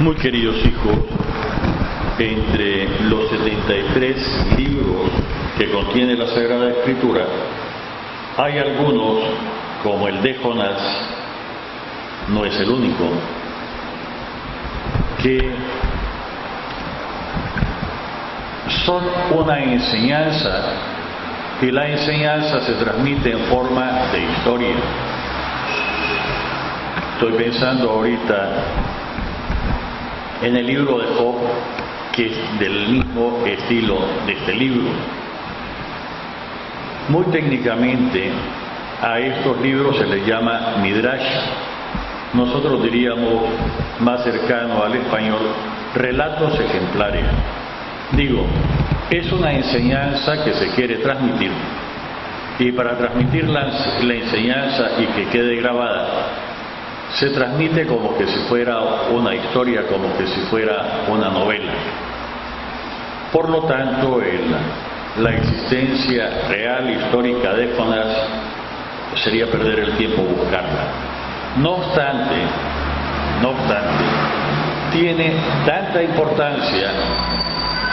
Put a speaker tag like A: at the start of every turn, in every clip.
A: Muy queridos hijos, entre los 73 libros que contiene la Sagrada Escritura, hay algunos, como el de Jonás, no es el único, que son una enseñanza, y la enseñanza se transmite en forma de historia. Estoy pensando ahorita en el libro de Job, que es del mismo estilo de este libro. Muy técnicamente a estos libros se les llama Midrash. Nosotros diríamos, más cercano al español, relatos ejemplares. Digo, es una enseñanza que se quiere transmitir, y para transmitir la enseñanza y que quede grabada, se transmite como que si fuera una historia, como que si fuera una novela. Por lo tanto, la existencia real, histórica de Jonás sería perder el tiempo buscarla. No obstante, tiene tanta importancia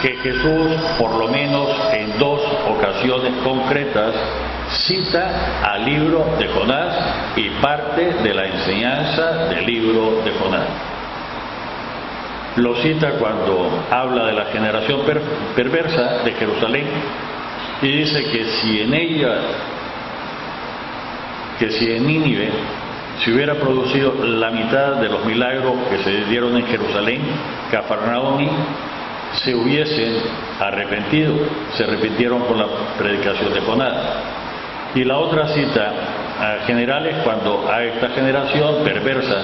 A: que Jesús, por lo menos en 2 ocasiones concretas, cita al libro de Jonás y parte de la enseñanza del libro de Jonás. Lo cita cuando habla de la generación perversa de Jerusalén y dice que si en Nínive se hubiera producido la mitad de los milagros que se dieron en Jerusalén, Cafarnaúm, se hubiesen arrepentido, se arrepintieron con la predicación de Jonás. Y la otra cita a generales, cuando a esta generación perversa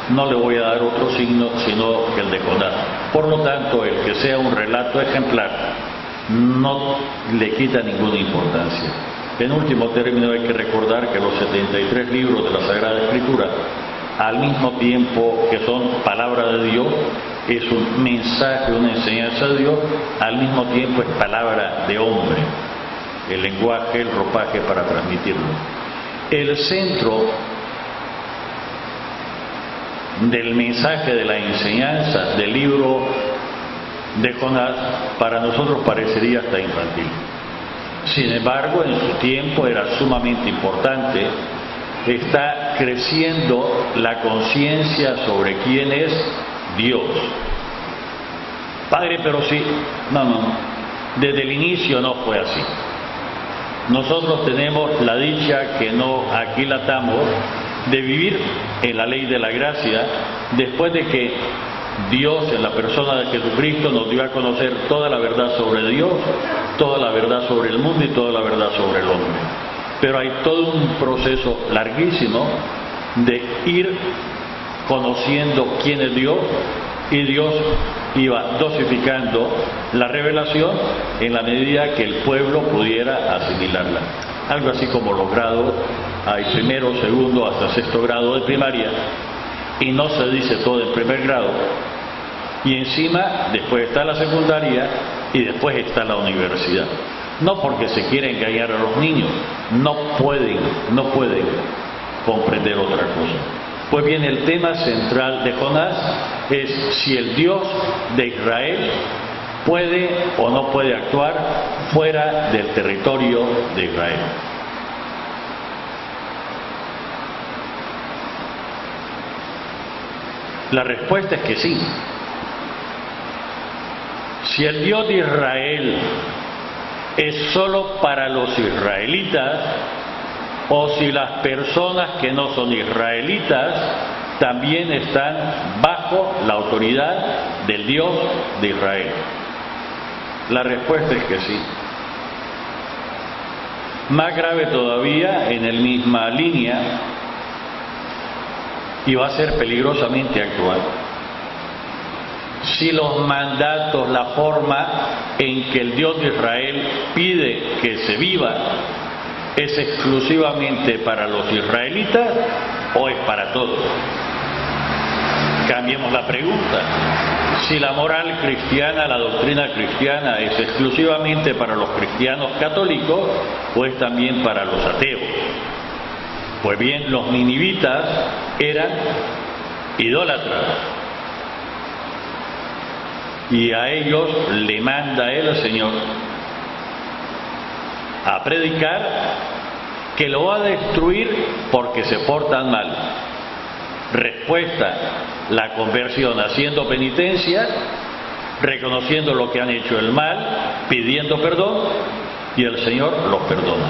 A: no le voy a dar otro signo sino que el de Jonás. Por lo tanto, el que sea un relato ejemplar no le quita ninguna importancia. En último término, hay que recordar que los 73 libros de la Sagrada Escritura, al mismo tiempo que son palabra de Dios, es un mensaje, una enseñanza de Dios, al mismo tiempo es palabra de hombre, el lenguaje, el ropaje para transmitirlo. El centro del mensaje de la enseñanza del libro de Jonás para nosotros parecería hasta infantil. Sin embargo, en su tiempo era sumamente importante. Está creciendo la conciencia sobre quién es Dios. Padre, pero sí, no, desde el inicio no fue así. Nosotros tenemos la dicha que no aquilatamos de vivir en la ley de la gracia después de que Dios, en la persona de Jesucristo, nos dio a conocer toda la verdad sobre Dios, toda la verdad sobre el mundo y toda la verdad sobre el hombre. Pero hay todo un proceso larguísimo de ir conociendo quién es Dios, y Dios iba dosificando la revelación en la medida que el pueblo pudiera asimilarla. Algo así como los grados, hay primero, segundo, hasta 6º grado de primaria, y no se dice todo en primer grado, y encima después está la secundaria y después está la universidad. No porque se quiera engañar a los niños, no pueden comprender otra cosa. Pues bien, el tema central de Jonás es si el Dios de Israel puede o no puede actuar fuera del territorio de Israel. La respuesta es que sí. Si el Dios de Israel es solo para los israelitas, o si las personas que no son israelitas también están bajo la autoridad del Dios de Israel. La respuesta es que sí. Más grave todavía, en la misma línea, y va a ser peligrosamente actual. Si los mandatos, la forma en que el Dios de Israel pide que se viva, ¿es exclusivamente para los israelitas o es para todos? Cambiemos la pregunta. Si la moral cristiana, la doctrina cristiana es exclusivamente para los cristianos católicos o es también para los ateos. Pues bien, los ninivitas eran idólatras. y a ellos le manda el Señor a predicar que lo va a destruir porque se portan mal. Respuesta: la conversión, haciendo penitencia, reconociendo lo que han hecho el mal, pidiendo perdón, y el Señor los perdona.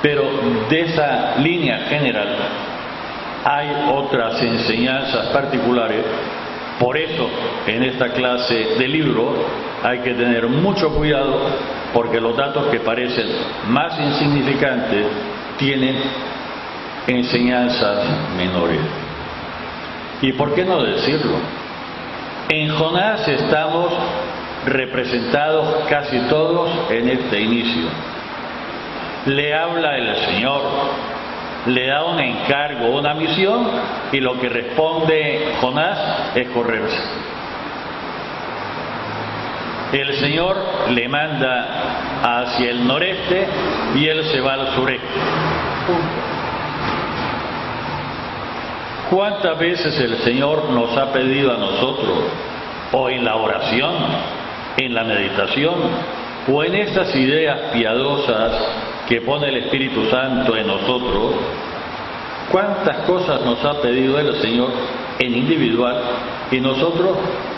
A: Pero de esa línea general hay otras enseñanzas particulares. Por eso en esta clase de libro hay que tener mucho cuidado, porque los datos que parecen más insignificantes tienen enseñanzas menores. ¿Y por qué no decirlo? En Jonás estamos representados casi todos en este inicio. Le habla el Señor, le da un encargo, una misión, y lo que responde Jonás es correrse. El Señor le manda hacia el noreste y él se va al sureste. ¿Cuántas veces el Señor nos ha pedido a nosotros, o en la oración, en la meditación, o en estas ideas piadosas que pone el Espíritu Santo en nosotros, cuántas cosas nos ha pedido el Señor en individual y nosotros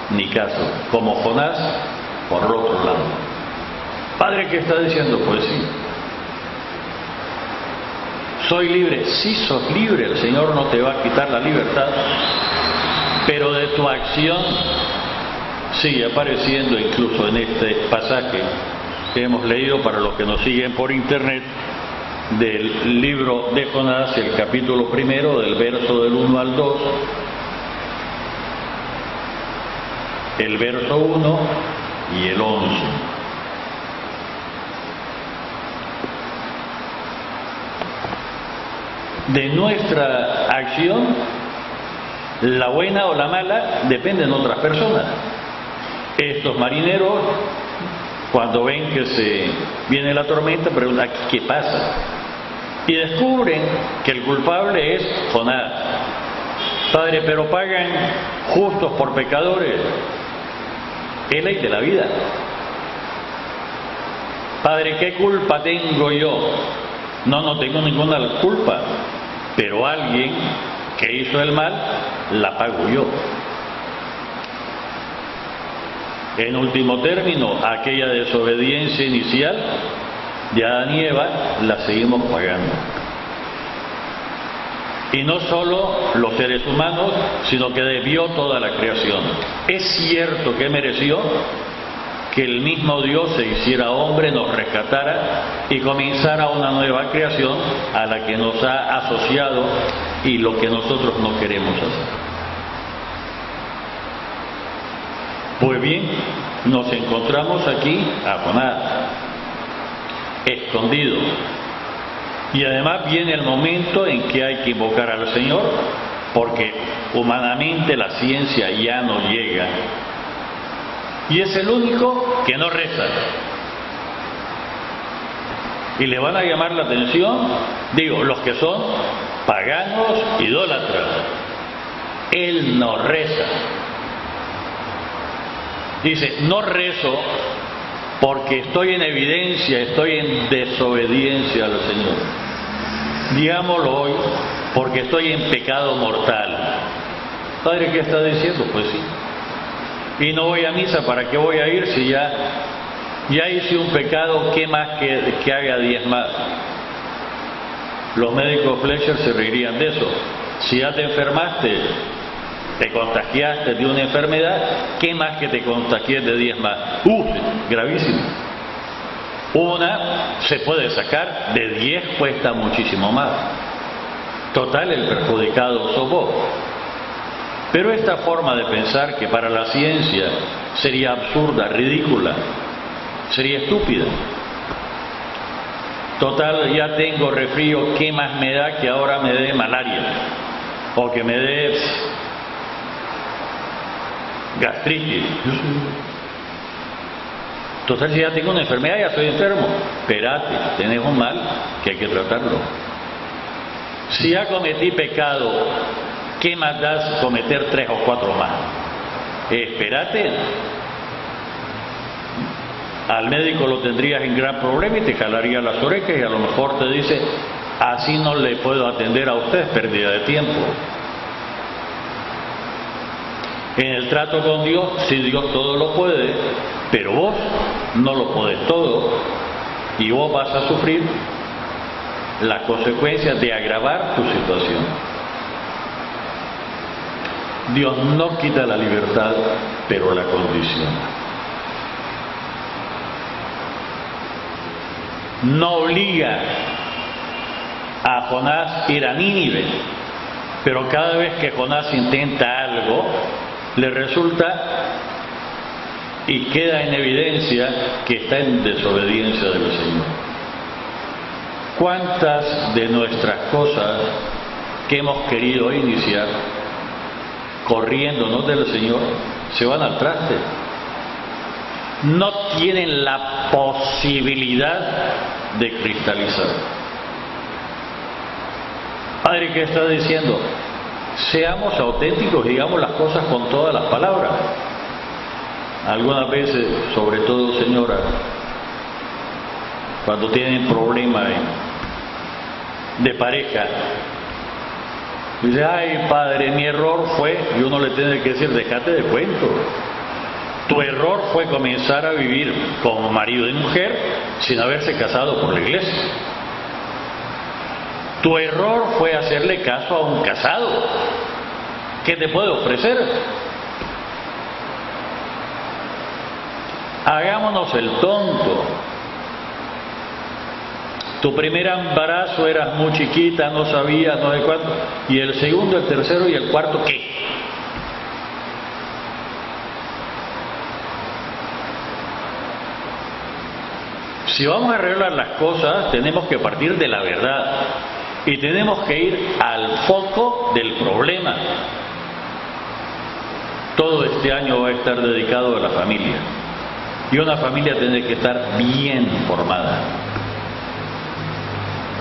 A: ni caso, como Jonás por otro lado? Padre, ¿qué está diciendo? Pues sí, soy libre. Sí, sos libre, el Señor no te va a quitar la libertad, pero de tu acción sigue apareciendo incluso en este pasaje que hemos leído para los que nos siguen por internet, del libro de Jonás, el capítulo 1, del verso del 1 al 2, el verso 1 y el 11. De nuestra acción, la buena o la mala, dependen de otras personas. Estos marineros, cuando ven que se viene la tormenta, preguntan: ¿qué pasa? Y descubren que el culpable es Jonás. Padre, pero pagan justos por pecadores. Es ley de la vida. Padre, ¿qué culpa tengo yo? No tengo ninguna culpa, pero alguien que hizo el mal, la pago yo. En último término, aquella desobediencia inicial de Adán y Eva la seguimos pagando. Y no solo los seres humanos, sino que debió toda la creación. Es cierto que mereció que el mismo Dios se hiciera hombre, nos rescatara y comenzara una nueva creación a la que nos ha asociado y lo que nosotros no queremos hacer. Pues bien, nos encontramos aquí a Jonás, escondido. Y además viene el momento en que hay que invocar al Señor, porque humanamente la ciencia ya no llega. Y es el único que no reza. Y le van a llamar la atención, los que son paganos, idólatras. Él no reza. Dice: no rezo porque estoy en evidencia, estoy en desobediencia al Señor. Digámoslo hoy, porque estoy en pecado mortal. Padre, ¿qué está diciendo? Pues sí. Y no voy a misa, ¿para qué voy a ir si ya hice un pecado? ¿Qué más que haga 10 más? Los médicos Fletcher se reirían de eso. Si ya te enfermaste, te contagiaste de una enfermedad, ¿qué más que te contagies de 10 más? Gravísimo. Una se puede sacar, de 10 cuesta muchísimo más. Total, el perjudicado sos vos. Pero esta forma de pensar, que para la ciencia sería absurda, ridícula, sería estúpida. Total, ya tengo resfrío, ¿qué más me da que ahora me dé malaria? O que me dé gastritis. Total, si ya tengo una enfermedad, ya estoy enfermo. Espérate, tenés un mal que hay que tratarlo. Si ya cometí pecado, ¿qué más das cometer 3 o 4 más? Espérate, al médico lo tendrías en gran problema y te jalaría las orejas y a lo mejor te dice, así no le puedo atender a usted, es pérdida de tiempo. En el trato con Dios, sí, Dios todo lo puede, pero vos no lo podés todo y vos vas a sufrir las consecuencias de agravar tu situación. Dios no quita la libertad, pero la condiciona. No obliga a Jonás a ir a Nínive, pero cada vez que Jonás intenta algo, le resulta y queda en evidencia que está en desobediencia del Señor. ¿Cuántas de nuestras cosas que hemos querido iniciar corriéndonos del Señor se van al traste? No tienen la posibilidad de cristalizar. Padre, ¿qué está diciendo? Seamos auténticos, digamos las cosas con todas las palabras. Algunas veces, sobre todo señoras, cuando tienen problemas de pareja, dice, ay padre, mi error fue, y uno le tiene que decir, déjate de cuento. Tu error fue comenzar a vivir como marido y mujer sin haberse casado por la iglesia. Tu error fue hacerle caso a un casado. ¿Qué te puede ofrecer? Hagámonos el tonto. Tu primer embarazo eras muy chiquita, no sabías, no sé cuánto. Y el segundo, el tercero y el cuarto, ¿qué? Si vamos a arreglar las cosas, tenemos que partir de la verdad. Y tenemos que ir al foco del problema. Todo este año va a estar dedicado a la familia. Y una familia tiene que estar bien formada.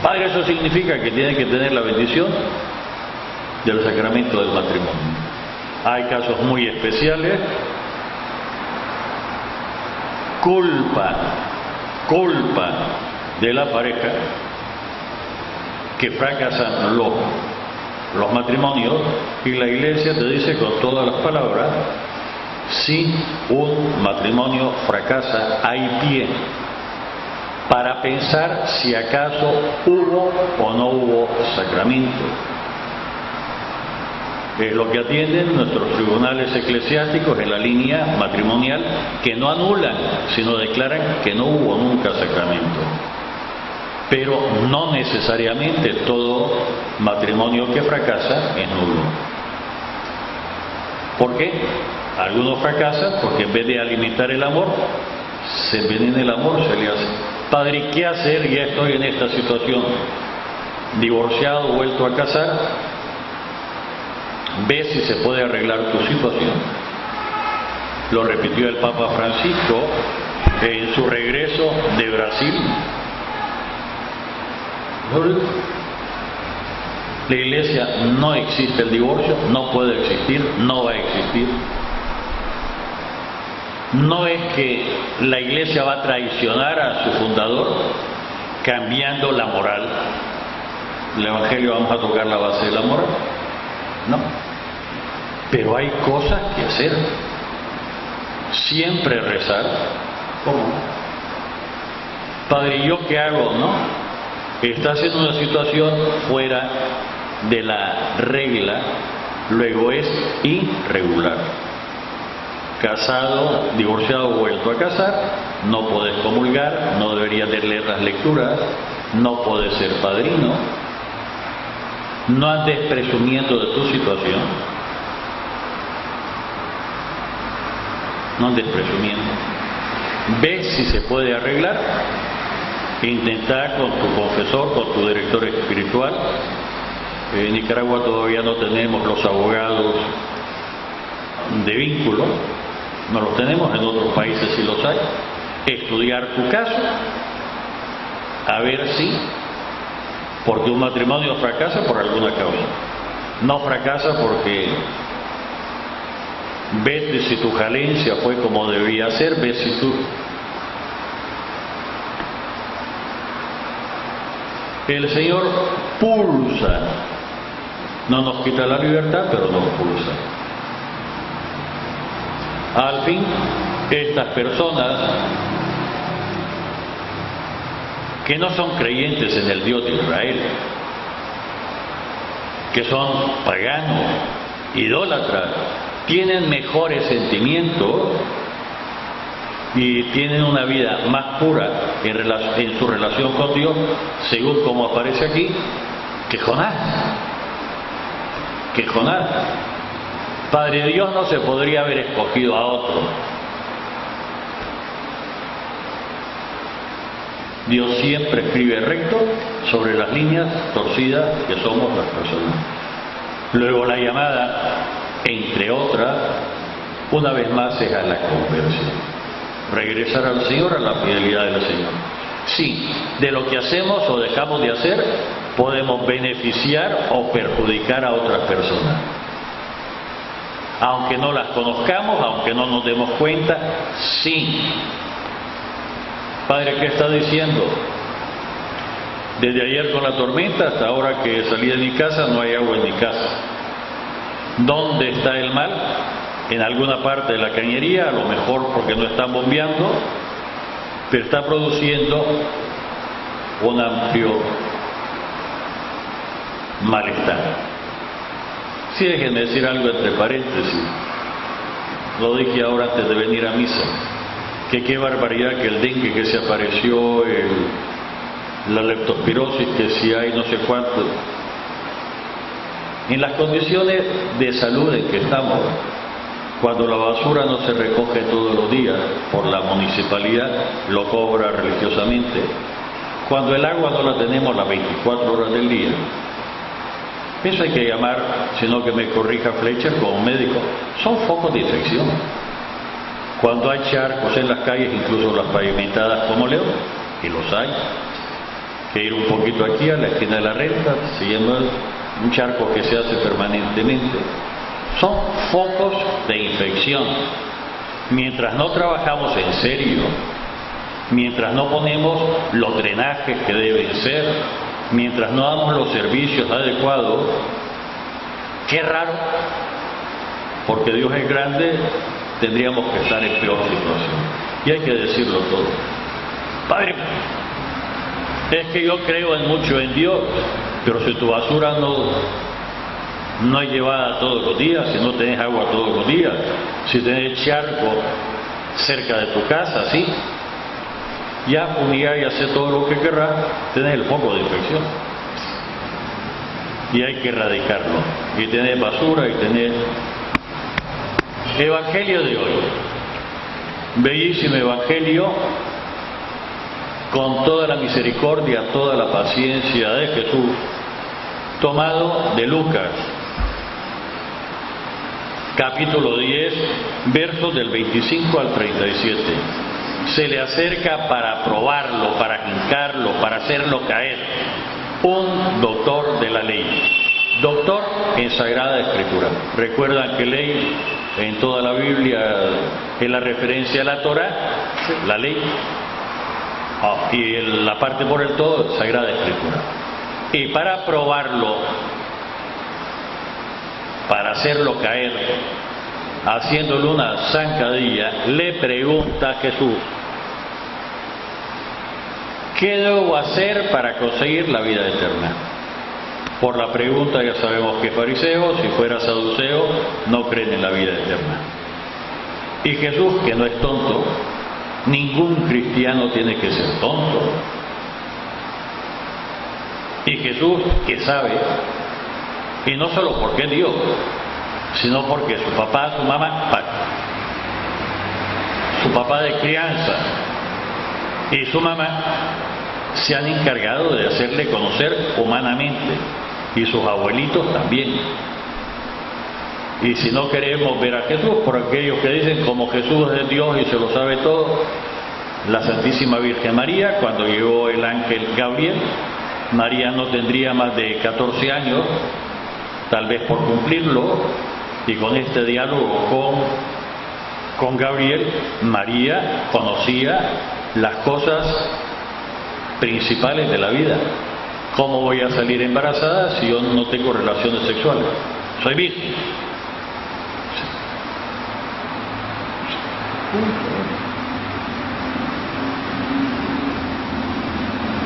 A: Padre, eso significa que tiene que tener la bendición del sacramento del matrimonio. Hay casos muy especiales. Culpa de la pareja que fracasan los matrimonios, y la iglesia te dice con todas las palabras, si un matrimonio fracasa, hay pie para pensar si acaso hubo o no hubo sacramento. Es lo que atienden nuestros tribunales eclesiásticos en la línea matrimonial, que no anulan, sino declaran que no hubo nunca sacramento. Pero no necesariamente todo matrimonio que fracasa es nulo. ¿Por qué? Algunos fracasan porque en vez de alimentar el amor, se envenena el amor, se le hace. Padre, ¿qué hacer? Ya estoy en esta situación. Divorciado, vuelto a casar. Ve si se puede arreglar tu situación. Lo repitió el Papa Francisco en su regreso de Brasil. La iglesia no existe el divorcio, no puede existir, no va a existir. No es que la iglesia va a traicionar a su fundador cambiando la moral. El Evangelio vamos a tocar la base de la moral. No. Pero hay cosas que hacer. Siempre rezar. ¿Cómo? Padre, ¿yo qué hago? No. Estás en una situación fuera de la regla, luego es irregular. Casado, divorciado, vuelto a casar, no podés comulgar, no deberías de leer las lecturas, no podés ser padrino. No andes presumiendo de tu situación. No andes presumiendo. Ve si se puede arreglar. Intenta con tu confesor, con tu director espiritual. En Nicaragua todavía no tenemos los abogados de vínculo. No los tenemos, en otros países sí los hay. Estudiar tu caso, a ver si, porque un matrimonio fracasa por alguna causa. No fracasa porque ves si tu jalencia fue como debía ser, ves si tú El Señor pulsa, no nos quita la libertad, pero nos pulsa. Al fin, estas personas que no son creyentes en el Dios de Israel, que son paganos, idólatras, tienen mejores sentimientos y tienen una vida más pura en su relación con Dios, según como aparece aquí, que Jonás. Padre Dios no se podría haber escogido a otro. Dios siempre escribe recto sobre las líneas torcidas que somos las personas. Luego la llamada, entre otras, una vez más es a la conversión. Regresar al Señor, a la fidelidad del Señor. Sí, de lo que hacemos o dejamos de hacer, podemos beneficiar o perjudicar a otras personas. Aunque no las conozcamos, aunque no nos demos cuenta, sí. Padre, ¿qué está diciendo? Desde ayer con la tormenta hasta ahora que salí de mi casa, no hay agua en mi casa. ¿Dónde está el mal? En alguna parte de la cañería, a lo mejor porque no están bombeando, pero está produciendo un amplio malestar. Sí, déjenme decir algo entre paréntesis. Lo dije ahora antes de venir a misa. Que qué barbaridad que el dengue que se apareció, la leptospirosis que si hay no sé cuánto. En las condiciones de salud en que estamos, cuando la basura no se recoge todos los días por la municipalidad, lo cobra religiosamente, cuando el agua no la tenemos las 24 horas del día, eso hay que llamar, sino que me corrija Fletcher como médico, son focos de infección. Cuando hay charcos en las calles, incluso las pavimentadas como León, y los hay, que ir un poquito aquí a la esquina de la Renta, siguiendo un charco que se hace permanentemente, son focos de infección. Mientras no trabajamos en serio, mientras no ponemos los drenajes que deben ser, mientras no damos los servicios adecuados, qué raro, porque Dios es grande, tendríamos que estar en peor situación. Y hay que decirlo todo. Padre, es que yo creo mucho en Dios, pero si tu basura no es llevada todos los días, si no tenés agua todos los días, si tenés charco cerca de tu casa, sí, ya fumigar y hacer todo lo que querrás, tenés el foco de infección. Y hay que erradicarlo. Y tenés basura y tenés... Evangelio de hoy. Bellísimo evangelio, con toda la misericordia, toda la paciencia de Jesús, tomado de Lucas, capítulo 10, versos del 25 al 37. Se le acerca para probarlo, para jincarlo, para hacerlo caer, un doctor de la ley, doctor en Sagrada Escritura. Recuerdan que ley en toda la Biblia es la referencia a la Torá, la ley, y la parte por el todo, Sagrada Escritura. Y para probarlo, para hacerlo caer, haciéndole una zancadilla, le pregunta a Jesús: ¿qué debo hacer para conseguir la vida eterna? Por la pregunta ya sabemos que fariseo, si fuera saduceo, no creen en la vida eterna. Y Jesús, que no es tonto, ningún cristiano tiene que ser tonto. Y Jesús, que sabe, y no solo porque es Dios, sino porque su papá, su mamá, su papá de crianza y su mamá se han encargado de hacerle conocer humanamente, y sus abuelitos también. Y si no queremos ver a Jesús, por aquellos que dicen como Jesús es Dios y se lo sabe todo, la Santísima Virgen María, cuando llegó el ángel Gabriel, María no tendría más de 14 años, tal vez por cumplirlo, y con este diálogo con Gabriel, María conocía las cosas principales de la vida, ¿Cómo voy a salir embarazada si yo no tengo relaciones sexuales? Soy virgen.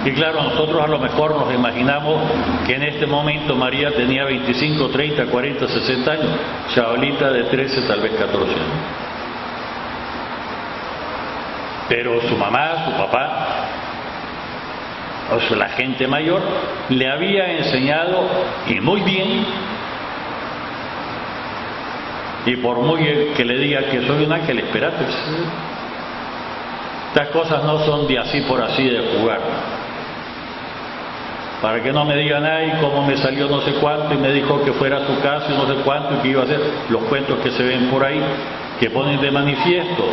A: Y claro, nosotros a lo mejor nos imaginamos que en este momento María tenía 25, 30, 40, 60 años, chavalita de 13, tal vez 14 años. Pero su mamá, su papá, o sea, la gente mayor, le había enseñado, y muy bien, y por muy que le diga que soy un ángel, espérate. Estas cosas no son de así por así de jugar. Para que no me digan, ay, cómo me salió no sé cuánto y me dijo que fuera a su casa y no sé cuánto y que iba a hacer, los cuentos que se ven por ahí, que ponen de manifiesto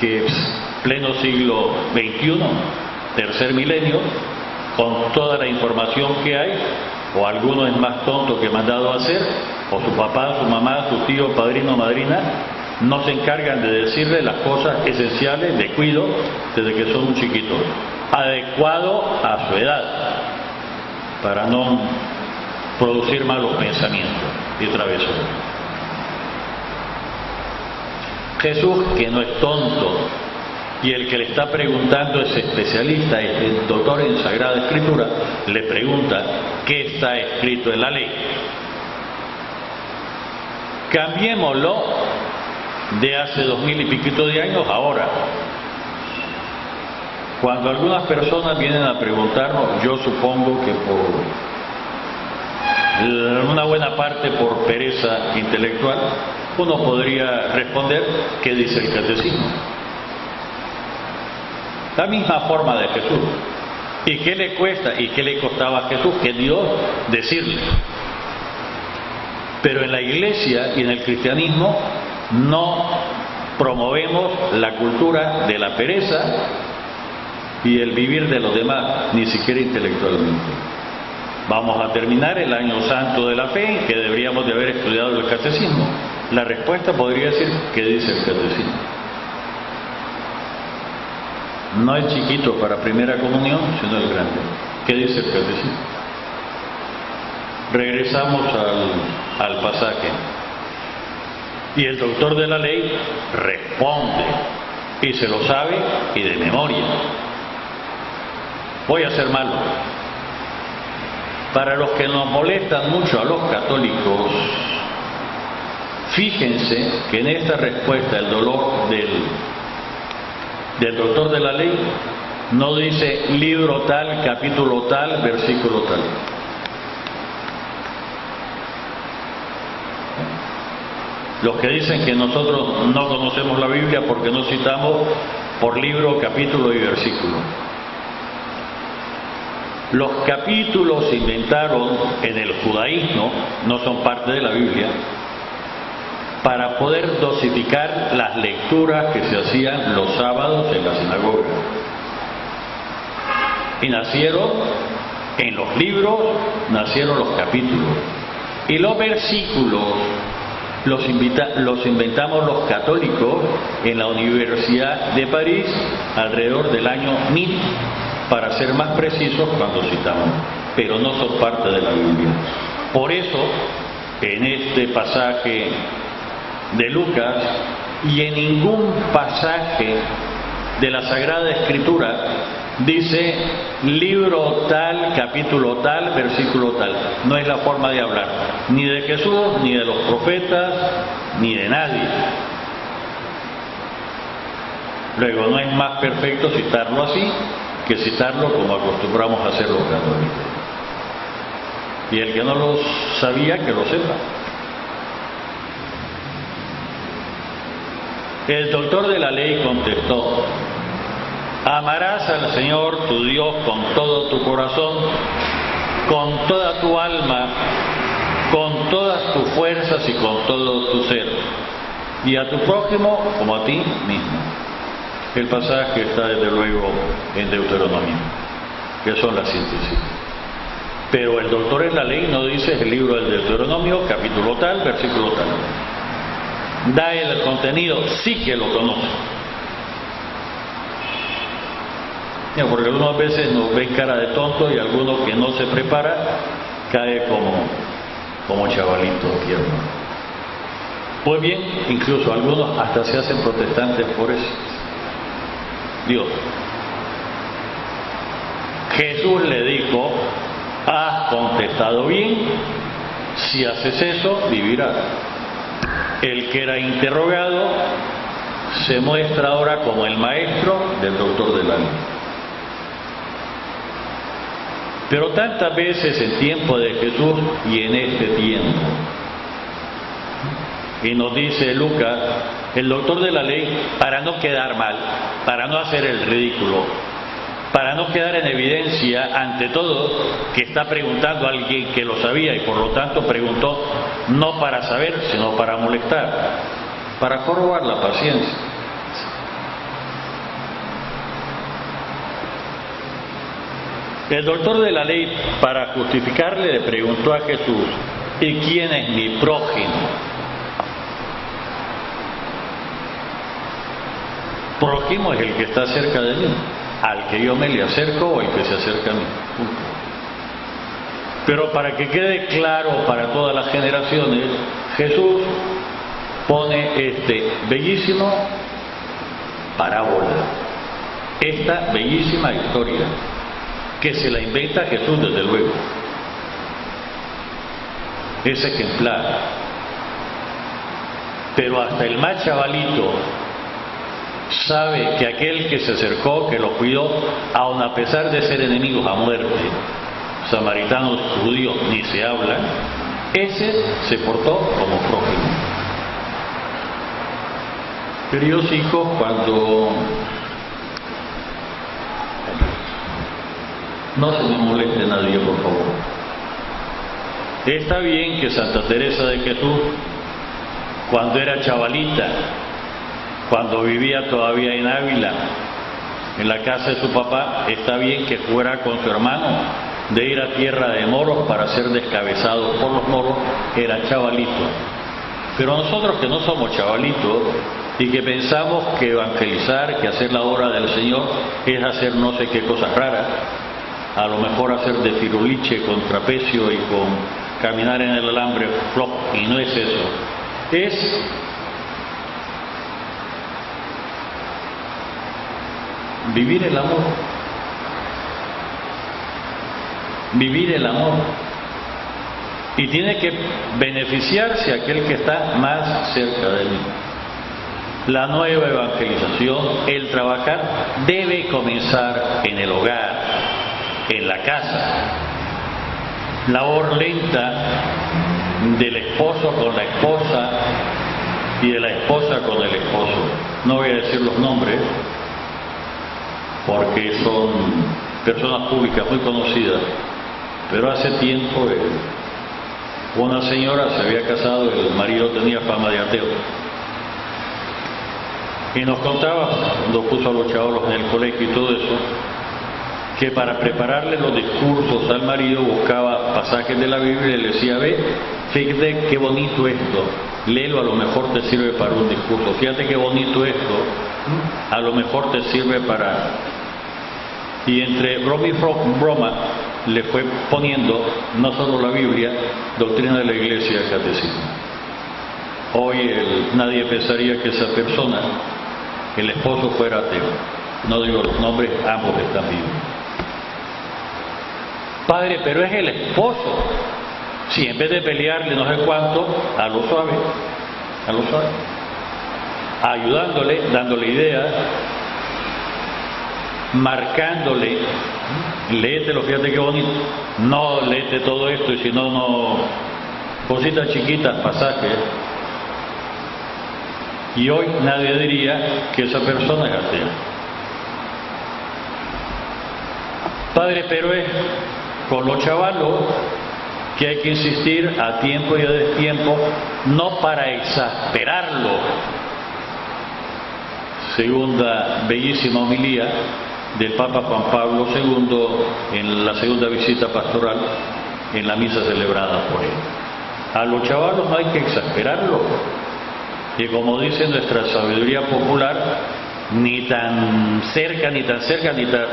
A: que pleno siglo XXI, tercer milenio, con toda la información que hay, o alguno es más tonto que mandado a hacer, o su papá, su mamá, su tío, padrino, madrina, no se encargan de decirle las cosas esenciales de cuidado desde que son un chiquito, adecuado a su edad, para no producir malos pensamientos y travesuras. Jesús, que no es tonto, y el que le está preguntando es especialista, es el doctor en Sagrada Escritura, le pregunta qué está escrito en la ley. Cambiémoslo de hace 2000 y piquito de años ahora. Cuando algunas personas vienen a preguntarnos, yo supongo que por una buena parte por pereza intelectual, uno podría responder qué dice el catecismo. La misma forma de Jesús. ¿Y qué le cuesta y qué le costaba a Jesús? Que Dios decirle. Pero en la Iglesia y en el cristianismo no promovemos la cultura de la pereza y el vivir de los demás, ni siquiera intelectualmente. Vamos a terminar el año santo de la fe, que deberíamos de haber estudiado el catecismo. La respuesta podría ser, ¿qué dice el catecismo? No el chiquito para primera comunión, sino el grande. ¿Qué dice el catecismo? Regresamos al pasaje. Y el doctor de la ley responde, y se lo sabe y de memoria. Voy a ser malo. Para los que nos molestan mucho a los católicos, fíjense que en esta respuesta el dolor del doctor de la ley no dice libro tal, capítulo tal, versículo tal. Los que dicen que nosotros no conocemos la Biblia porque no citamos por libro, capítulo y versículo. Los capítulos se inventaron en el judaísmo, no son parte de la Biblia, para poder dosificar las lecturas que se hacían los sábados en la sinagoga. Y nacieron, en los libros, nacieron los capítulos. Y los versículos los inventamos los católicos en la Universidad de París alrededor del año 1000, para ser más precisos cuando citamos, pero no son parte de la Biblia. Por eso, en este pasaje de Lucas y en ningún pasaje de la Sagrada Escritura dice libro tal, capítulo tal, versículo tal. No es la forma de hablar, ni de Jesús, ni de los profetas, ni de nadie. Luego, no es más perfecto citarlo así que citarlo como acostumbramos a hacer los católicos. Y el que no lo sabía, que lo sepa. El doctor de la ley contestó: amarás al Señor tu Dios con todo tu corazón, con toda tu alma, con todas tus fuerzas y con todo tu ser, y a tu prójimo como a ti mismo. El pasaje está desde luego en Deuteronomio, que son las síntesis. Pero el doctor en la ley no dice el libro del Deuteronomio, capítulo tal, versículo tal. Da el contenido, sí que lo conoce. Porque algunas veces nos ven cara de tonto y alguno que no se prepara cae como chavalito tierno. Pues bien, incluso algunos hasta se hacen protestantes por eso. Dios. Jesús le dijo: has contestado bien, si haces eso, vivirás. El que era interrogado se muestra ahora como el maestro del doctor de la ley. Pero tantas veces en tiempo de Jesús y en este tiempo, y nos dice Lucas, el doctor de la ley, para no quedar mal, para no hacer el ridículo, para no quedar en evidencia ante todo que está preguntando a alguien que lo sabía y por lo tanto preguntó no para saber, sino para molestar, para corroborar la paciencia. El doctor de la ley, para justificarle, le preguntó a Jesús: ¿y quién es mi prójimo? Prójimo es el que está cerca de mí, al que yo me le acerco o el que se acerca a mí. Pero para que quede claro para todas las generaciones, Jesús pone este bellísimo parábola, esta bellísima historia, que se la inventa Jesús desde luego. Es ejemplar. Pero hasta el más chavalito sabe que aquel que se acercó, que lo cuidó, aun a pesar de ser enemigos a muerte, samaritanos, judíos, ni se hablan, ese se portó como prójimo. Queridos hijos, cuando no se me moleste nadie, por favor. Está bien que Santa Teresa de Jesús, cuando era chavalita, cuando vivía todavía en Ávila, en la casa de su papá, está bien que fuera con su hermano de ir a tierra de moros para ser descabezados por los moros, era chavalito. Pero nosotros que no somos chavalitos y que pensamos que evangelizar, que hacer la obra del Señor es hacer no sé qué cosas raras, a lo mejor hacer de firuliche con trapecio y con caminar en el alambre flojo, y no es eso. Es vivir el amor. Vivir el amor. Y tiene que beneficiarse aquel que está más cerca de mí. La nueva evangelización, el trabajar, debe comenzar en el hogar, en la casa. Labor lenta del esposo con la esposa y de la esposa con el esposo. No voy a decir los nombres porque son personas públicas muy conocidas, pero hace tiempo una señora se había casado, el marido tenía fama de ateo, y nos contaba, cuando puso a los chavalos en el colegio y todo eso, que para prepararle los discursos al marido buscaba pasajes de la Biblia y le decía: ve, fíjate qué bonito esto, léelo, a lo mejor te sirve para un discurso, fíjate qué bonito esto, a lo mejor te sirve para... Y entre broma y broma le fue poniendo no solo la Biblia, doctrina de la Iglesia, catecismo. Hoy nadie pensaría que esa persona, el esposo, fuera ateo. No digo los nombres, ambos están vivos. Padre, pero es el esposo. Si en vez de pelearle no sé cuánto, a lo suave, ayudándole, dándole ideas, marcándole, léetelo, fíjate qué bonito, no léete todo esto y si no, no, cositas chiquitas, pasajes. Y hoy nadie diría que esa persona es atea. Padre, pero es con los chavalos que hay que insistir a tiempo y a destiempo, no para exasperarlo. Segunda bellísima homilía del Papa Juan Pablo II en la segunda visita pastoral en la misa celebrada por él. A los chavalos no hay que exasperarlo, y como dice nuestra sabiduría popular, ni tan cerca, ni tan cerca, ni tan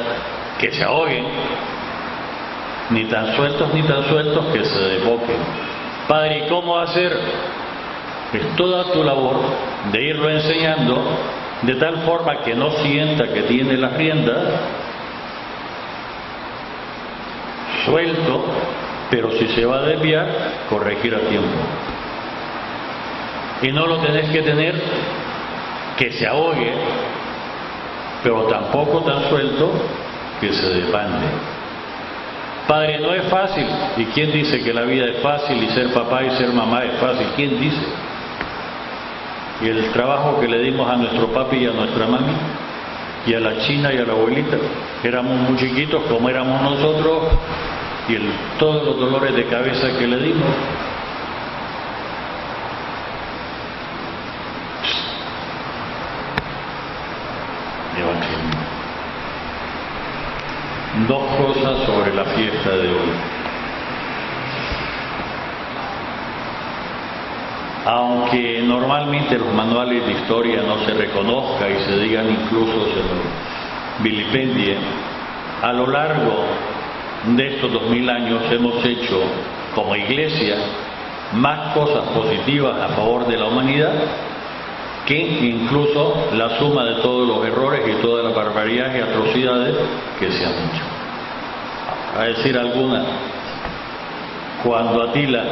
A: que se ahoguen, ni tan sueltos que se desboquen. Padre, ¿y cómo hacer? Es toda tu labor de irlo enseñando de tal forma que no sienta que tiene las riendas, suelto, pero si se va a desviar, corregir a tiempo. Y no lo tenés que tener que se ahogue, pero tampoco tan suelto que se desbande. Padre, no es fácil. ¿Y quién dice que la vida es fácil y ser papá y ser mamá es fácil? ¿Quién dice? Y el trabajo que le dimos a nuestro papi y a nuestra mami, y a la china y a la abuelita, éramos muy chiquitos como éramos nosotros, y todos los dolores de cabeza que le dimos. Evangelio. Dos cosas sobre la fiesta de hoy. Aunque normalmente los manuales de historia no se reconozca y se digan, incluso se lo vilipendie, a lo largo de estos 2000 años hemos hecho como Iglesia más cosas positivas a favor de la humanidad que incluso la suma de todos los errores y todas las barbaridades y atrocidades que se han hecho. A decir algunas, cuando Atila,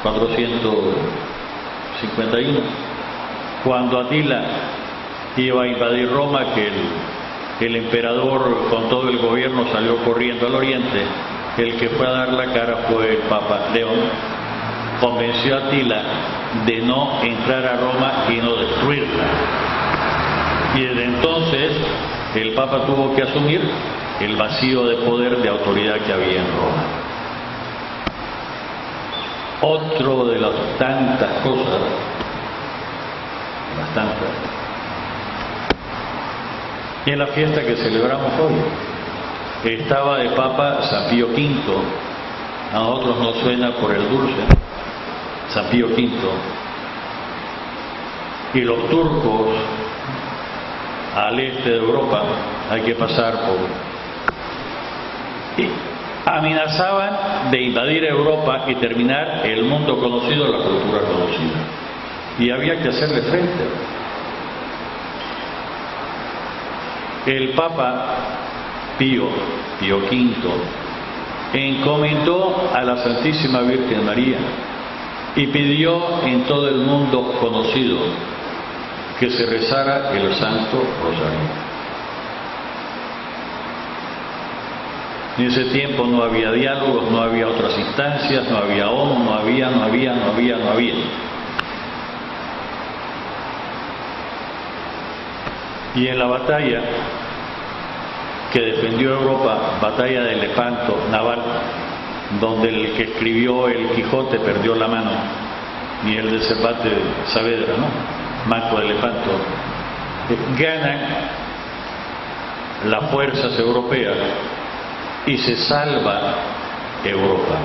A: 451, cuando Atila iba a invadir Roma, que el emperador con todo el gobierno salió corriendo al oriente, el que fue a dar la cara fue el Papa León. Convenció a Atila de no entrar a Roma y no destruirla. Y desde entonces el Papa tuvo que asumir el vacío de poder, de autoridad que había en Roma. Otro de las tantas cosas, en la fiesta que celebramos hoy, estaba de Papa San Pío V. A nosotros nos suena por el dulce, San Pío V. Y los turcos al este de Europa, hay que pasar por... y amenazaban de invadir Europa y terminar el mundo conocido, la cultura conocida. Y había que hacerle frente. El Papa Pío V encomendó a la Santísima Virgen María y pidió en todo el mundo conocido que se rezara el Santo Rosario. En ese tiempo no había diálogos, no había otras instancias, no había ONU, no había. Y en la batalla que defendió Europa, batalla de Lepanto, naval, donde el que escribió el Quijote perdió la mano, Miguel de Cervantes Saavedra, ¿no? Manco de Lepanto, ganan las fuerzas europeas y se salva Europa.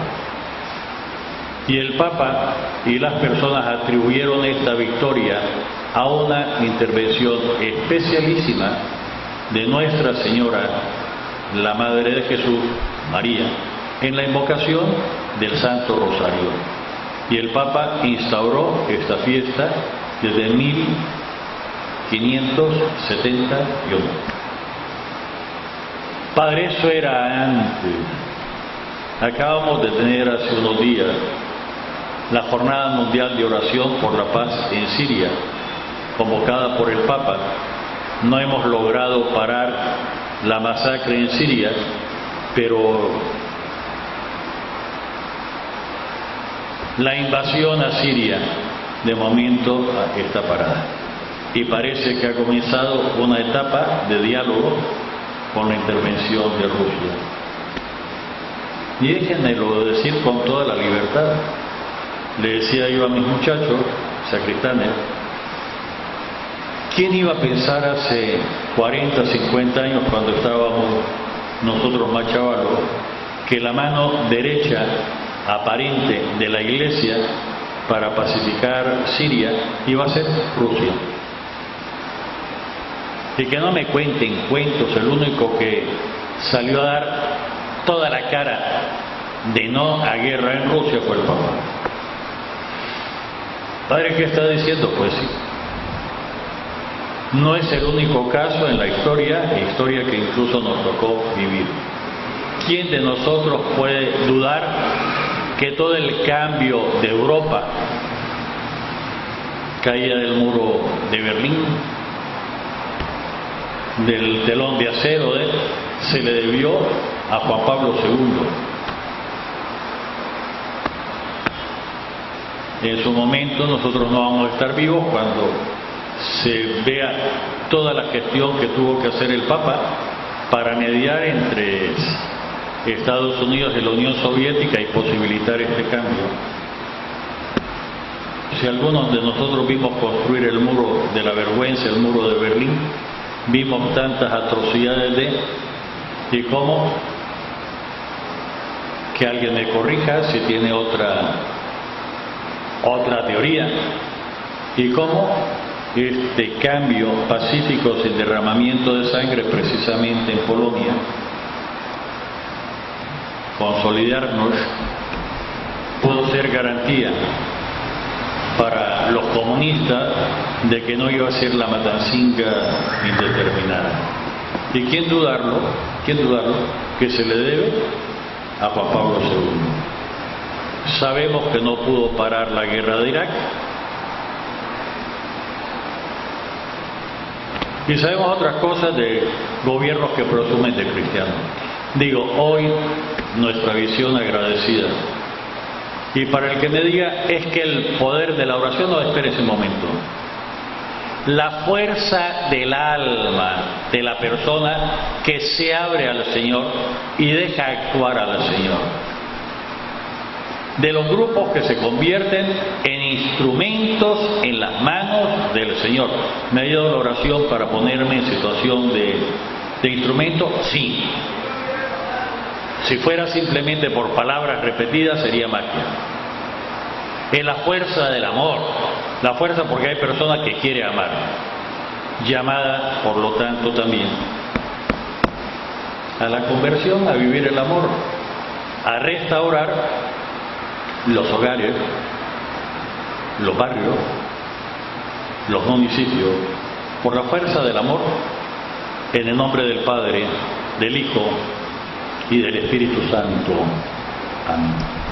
A: Y el Papa y las personas atribuyeron esta victoria a una intervención especialísima de Nuestra Señora, la Madre de Jesús, María, en la invocación del Santo Rosario. Y el Papa instauró esta fiesta desde 1571. Padre, eso era antes. Acabamos de tener hace unos días la Jornada Mundial de Oración por la Paz en Siria, convocada por el Papa. No hemos logrado parar la masacre en Siria, pero la invasión a Siria de momento está parada. Y parece que ha comenzado una etapa de diálogo con la intervención de Rusia. Y déjenmelo decir con toda la libertad. Le decía yo a mis muchachos, sacristanes, ¿quién iba a pensar hace 40, 50 años, cuando estábamos nosotros más chavalos, que la mano derecha aparente de la Iglesia para pacificar Siria iba a ser Rusia? Y que no me cuenten cuentos, el único que salió a dar toda la cara de no a guerra en Rusia fue el Papa. Padre, ¿qué está diciendo? Pues sí. No es el único caso en la historia que incluso nos tocó vivir. ¿Quién de nosotros puede dudar que todo el cambio de Europa, caída del muro de Berlín, del telón de acero, se le debió a Juan Pablo II? En su momento nosotros no vamos a estar vivos cuando se vea toda la gestión que tuvo que hacer el Papa para mediar entre Estados Unidos y la Unión Soviética y posibilitar este cambio. Si algunos de nosotros vimos construir el muro de la vergüenza, el muro de Berlín, vimos tantas atrocidades y cómo, que alguien me corrija si tiene otra teoría, y cómo este cambio pacífico sin derramamiento de sangre precisamente en Polonia, consolidarnos, pudo ser garantía para los comunistas de que no iba a ser la matancinga indeterminada. ¿Y quién dudarlo? Que se le debe a Juan Pablo II. Sabemos que no pudo parar la guerra de Irak, y sabemos otras cosas de gobiernos que presumen de cristianos. Digo, hoy nuestra visión agradecida. Y para el que me diga, es que el poder de la oración, no, espere ese momento. La fuerza del alma de la persona que se abre al Señor y deja actuar al Señor. De los grupos que se convierten en instrumentos en las manos del Señor. ¿Me ha ayudado la oración para ponerme en situación de instrumento? Sí. Si fuera simplemente por palabras repetidas sería magia. Es la fuerza del amor, la fuerza porque hay personas que quieren amar, llamada por lo tanto también a la conversión, a vivir el amor, a restaurar los hogares, los barrios, los municipios, por la fuerza del amor, en el nombre del Padre, del Hijo y del Espíritu Santo. Amén.